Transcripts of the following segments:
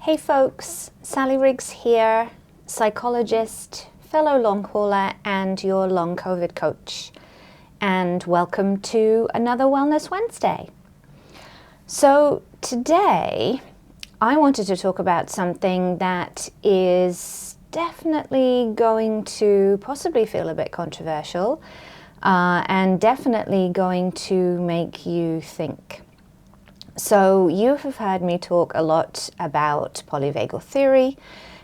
Hey folks, Sally Riggs here, psychologist, fellow long hauler and your long COVID coach. And welcome to another Wellness Wednesday. So today I wanted to talk about something that is definitely going to possibly feel a bit controversial and definitely going to make you think. So you have heard me talk a lot about polyvagal theory,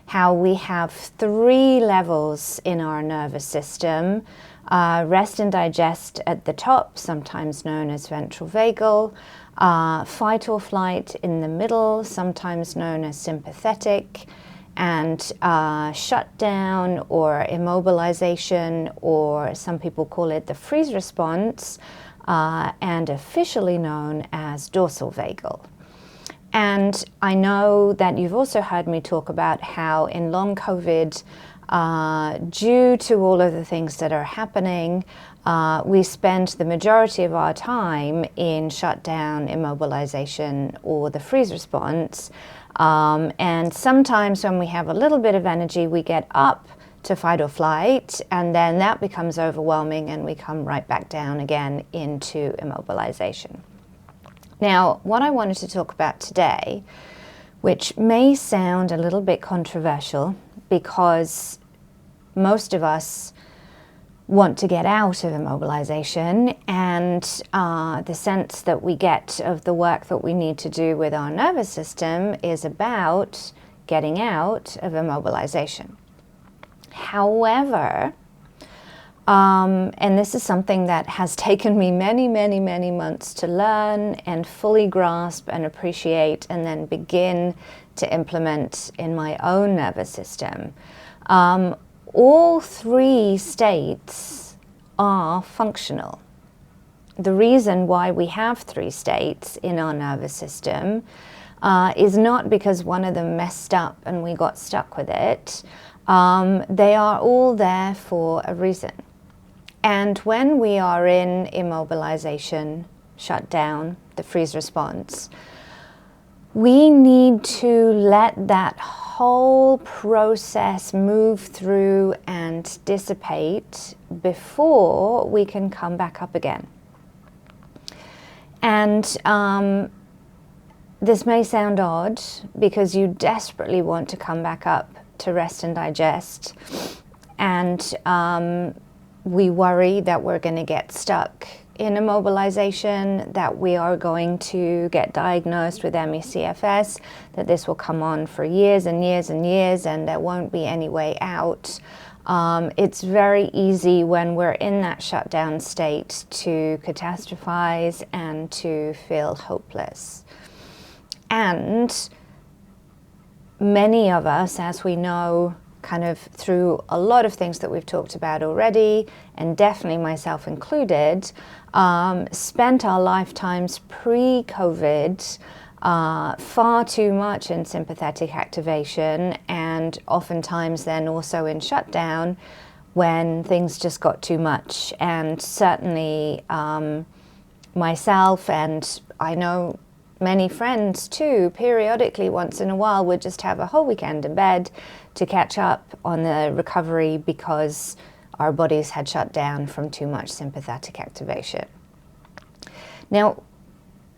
how we have 3 levels in our nervous system, rest and digest at the top, sometimes known as ventral vagal, fight or flight in the middle, sometimes known as sympathetic, and shutdown or immobilization, or some people call it the freeze response, and officially known as dorsal vagal. And I know that you've also heard me talk about how in long COVID, due to all of the things that are happening, we spend the majority of our time in shutdown, immobilization, or the freeze response. And sometimes when we have a little bit of energy, we get up to fight or flight, and then that becomes overwhelming and we come right back down again into immobilization. Now, what I wanted to talk about today, which may sound a little bit controversial because most of us want to get out of immobilization, and the sense that we get of the work that we need to do with our nervous system is about getting out of immobilization. However, and this is something that has taken me many months to learn and fully grasp and appreciate and then begin to implement in my own nervous system. All 3 states are functional. The reason why we have 3 states in our nervous system is not because one of them messed up and we got stuck with it. They are all there for a reason. And when we are in immobilization, shutdown, the freeze response, we need to let that whole process move through and dissipate before we can come back up again. And this may sound odd because you desperately want to come back up to rest and digest, and we worry that we're going to get stuck in immobilization, that we are going to get diagnosed with ME/CFS, that this will come on for years and years and years and there won't be any way out. It's very easy when we're in that shutdown state to catastrophize and to feel hopeless. And many of us, as we know, kind of through a lot of things that we've talked about already, and definitely myself included, spent our lifetimes pre-COVID far too much in sympathetic activation, and oftentimes then also in shutdown when things just got too much. And certainly myself, and I know many friends too, periodically once in a while would just have a whole weekend in bed to catch up on the recovery because our bodies had shut down from too much sympathetic activation. Now,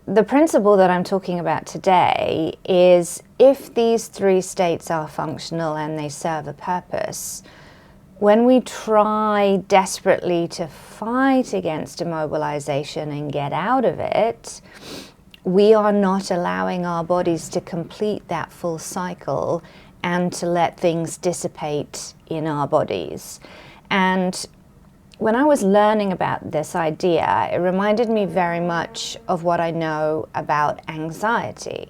the principle that I'm talking about today is if these 3 states are functional and they serve a purpose, when we try desperately to fight against immobilization and get out of it, we are not allowing our bodies to complete that full cycle and to let things dissipate in our bodies. And when I was learning about this idea, it reminded me very much of what I know about anxiety.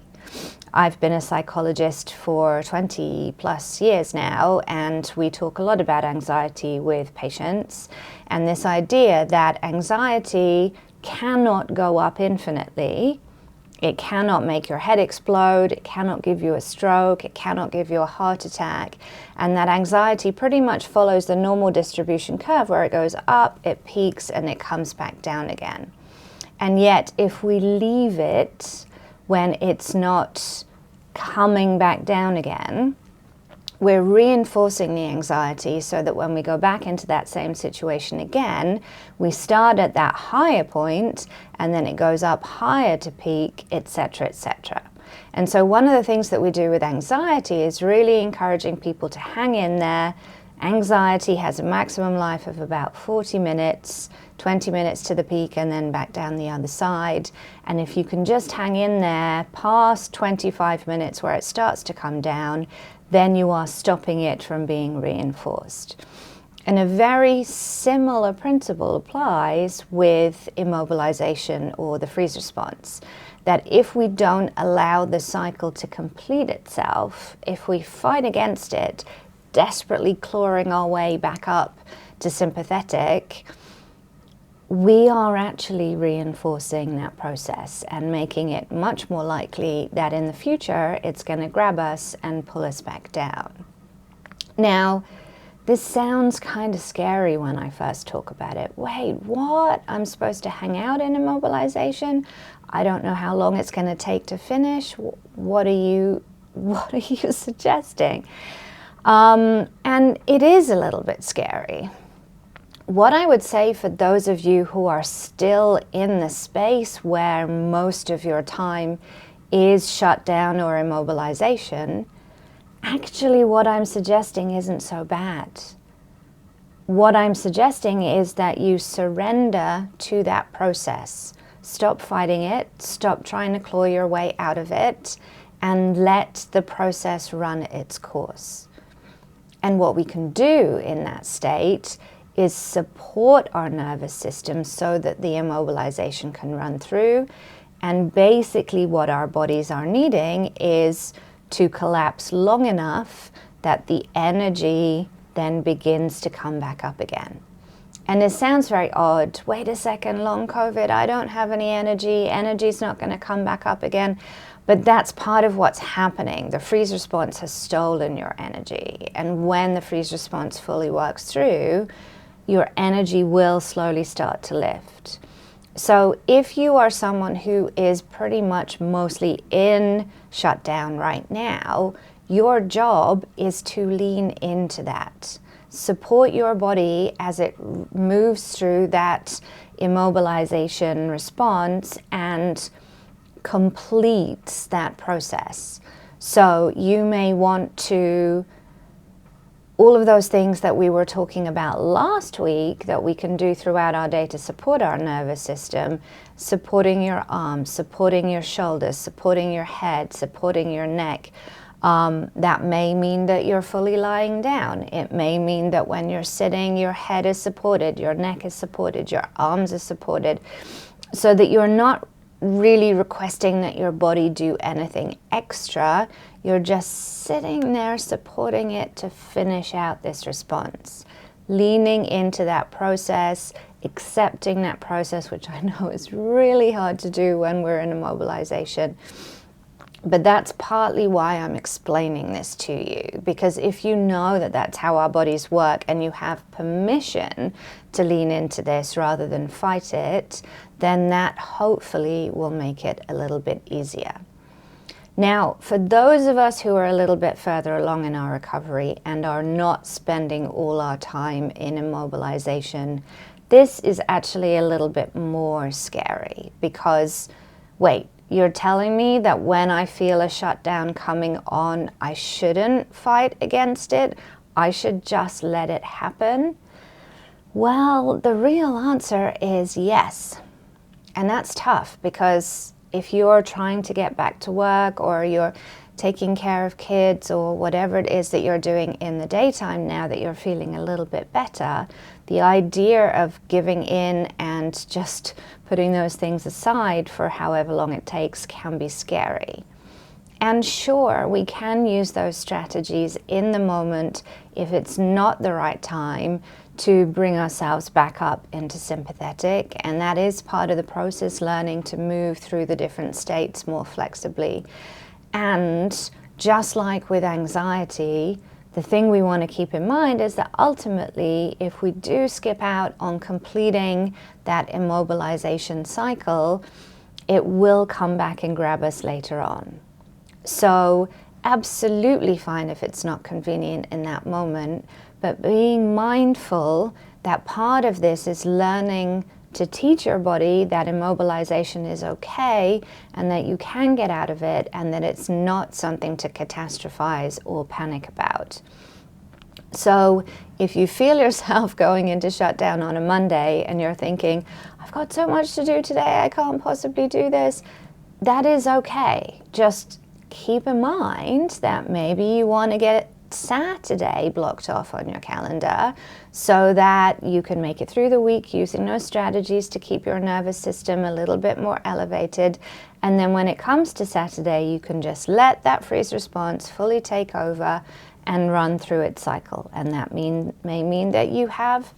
I've been a psychologist for 20 plus years now, and we talk a lot about anxiety with patients, and this idea that anxiety cannot go up infinitely. It cannot make your head explode, it cannot give you a stroke, it cannot give you a heart attack, and that anxiety pretty much follows the normal distribution curve where it goes up, it peaks, and it comes back down again. And yet, if we leave it when it's not coming back down again, we're reinforcing the anxiety so that when we go back into that same situation again, we start at that higher point and then it goes up higher to peak, etc., etc. And so one of the things that we do with anxiety is really encouraging people to hang in there. Anxiety has a maximum life of about 40 minutes, 20 minutes to the peak and then back down the other side. And if you can just hang in there past 25 minutes where it starts to come down, then you are stopping it from being reinforced. And a very similar principle applies with immobilization or the freeze response. That if we don't allow the cycle to complete itself, if we fight against it, desperately clawing our way back up to sympathetic, we are actually reinforcing that process and making it much more likely that in the future it's going to grab us and pull us back down. Now, this sounds kind of scary when I first talk about it. Wait, what? I'm supposed to hang out in immobilization? I don't know how long it's going to take to finish. What are you suggesting? And it is a little bit scary. What I would say for those of you who are still in the space where most of your time is shut down or immobilization, actually what I'm suggesting isn't so bad. What I'm suggesting is that you surrender to that process. Stop fighting it, stop trying to claw your way out of it, and let the process run its course. And what we can do in that state is support our nervous system so that the immobilization can run through. And basically what our bodies are needing is to collapse long enough that the energy then begins to come back up again. And it sounds very odd. Wait a second, long COVID, I don't have any energy. Energy's not going to come back up again. But that's part of what's happening. The freeze response has stolen your energy. And when the freeze response fully works through, your energy will slowly start to lift. So if you are someone who is pretty much mostly in shutdown right now, your job is to lean into that. Support your body as it moves through that immobilization response and completes that process. So you may want to, all of those things that we were talking about last week that we can do throughout our day to support our nervous system, supporting your arms, supporting your shoulders, supporting your head, supporting your neck. That may mean that you're fully lying down. It may mean that when you're sitting, your head is supported, your neck is supported, your arms are supported, so that you're not really requesting that your body do anything extra. You're just sitting there supporting it to finish out this response. Leaning into that process, accepting that process, which I know is really hard to do when we're in immobilization. But that's partly why I'm explaining this to you, because if you know that that's how our bodies work and you have permission to lean into this rather than fight it, then that hopefully will make it a little bit easier. Now, for those of us who are a little bit further along in our recovery and are not spending all our time in immobilization, this is actually a little bit more scary because, wait, you're telling me that when I feel a shutdown coming on, I shouldn't fight against it? I should just let it happen? Well, the real answer is yes. And that's tough because if you're trying to get back to work or you're taking care of kids or whatever it is that you're doing in the daytime now that you're feeling a little bit better, the idea of giving in and just putting those things aside for however long it takes can be scary. And sure, we can use those strategies in the moment if it's not the right time to bring ourselves back up into sympathetic, and that is part of the process, learning to move through the different states more flexibly. And just like with anxiety, the thing we want to keep in mind is that ultimately, if we do skip out on completing that immobilization cycle, it will come back and grab us later on. So absolutely fine if it's not convenient in that moment, but being mindful that part of this is learning to teach your body that immobilization is okay and that you can get out of it and that it's not something to catastrophize or panic about. So if you feel yourself going into shutdown on a Monday and you're thinking, I've got so much to do today, I can't possibly do this, that is okay. Just keep in mind that maybe you want to get Saturday blocked off on your calendar so that you can make it through the week using those strategies to keep your nervous system a little bit more elevated. And then when it comes to Saturday, you can just let that freeze response fully take over and run through its cycle. And that may mean that you have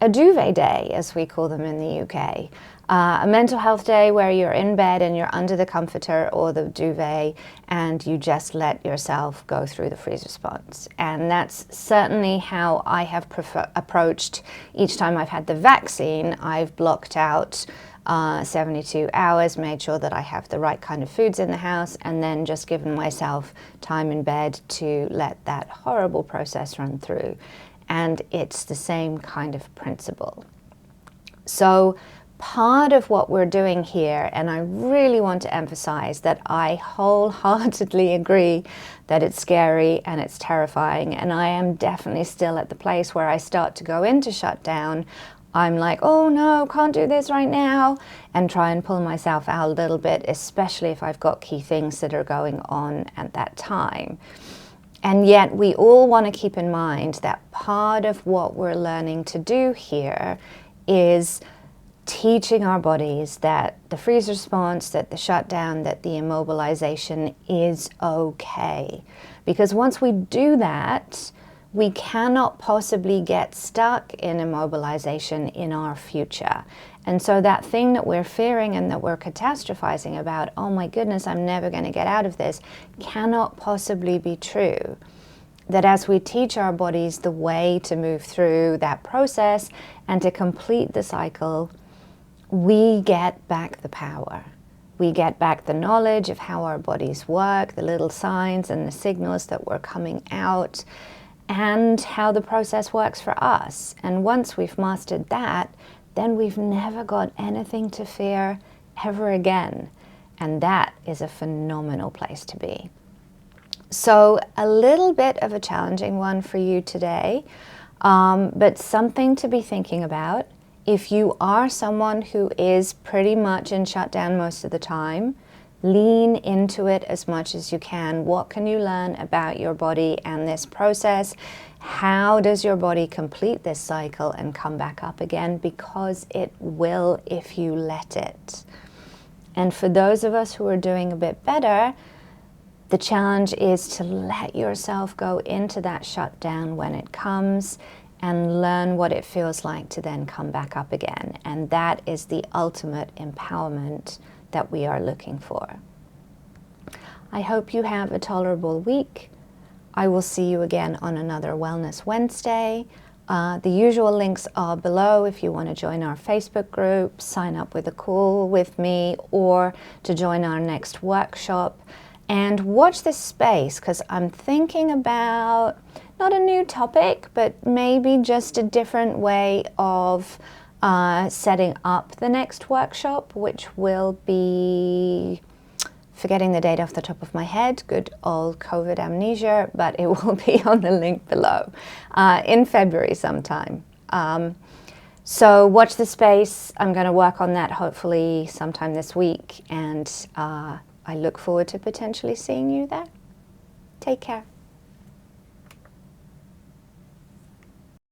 a duvet day, as we call them in the UK. A mental health day where you're in bed and you're under the comforter or the duvet and you just let yourself go through the freeze response. And that's certainly how I have approached each time I've had the vaccine. I've blocked out 72 hours, made sure that I have the right kind of foods in the house, and then just given myself time in bed to let that horrible process run through. And it's the same kind of principle. So part of what we're doing here, and I really want to emphasize that I wholeheartedly agree that it's scary and it's terrifying, and I am definitely still at the place where I start to go into shutdown. I'm like, oh no, can't do this right now, and try and pull myself out a little bit, especially if I've got key things that are going on at that time. And yet we all want to keep in mind that part of what we're learning to do here is teaching our bodies that the freeze response, that the shutdown, that the immobilization is okay. Because once we do that, we cannot possibly get stuck in immobilization in our future. And so that thing that we're fearing and that we're catastrophizing about, oh my goodness, I'm never going to get out of this, cannot possibly be true. That as we teach our bodies the way to move through that process and to complete the cycle, we get back the power. We get back the knowledge of how our bodies work, the little signs and the signals that were coming out, and how the process works for us. And once we've mastered that, then we've never got anything to fear ever again. And that is a phenomenal place to be. So a little bit of a challenging one for you today, but something to be thinking about. If you are someone who is pretty much in shutdown most of the time, lean into it as much as you can. What can you learn about your body and this process? How does your body complete this cycle and come back up again? Because it will if you let it. And for those of us who are doing a bit better, the challenge is to let yourself go into that shutdown when it comes and learn what it feels like to then come back up again. And that is the ultimate empowerment that we are looking for. I hope you have a tolerable week. I will see you again on another Wellness Wednesday. The usual links are below if you want to join our Facebook group, sign up with a call with me, or to join our next workshop. And watch this space, because I'm thinking about not a new topic, but maybe just a different way of setting up the next workshop, which will be, forgetting the date off the top of my head, good old COVID amnesia, but it will be on the link below, in February sometime. So watch the space. I'm going to work on that hopefully sometime this week, and I look forward to potentially seeing you there. Take care.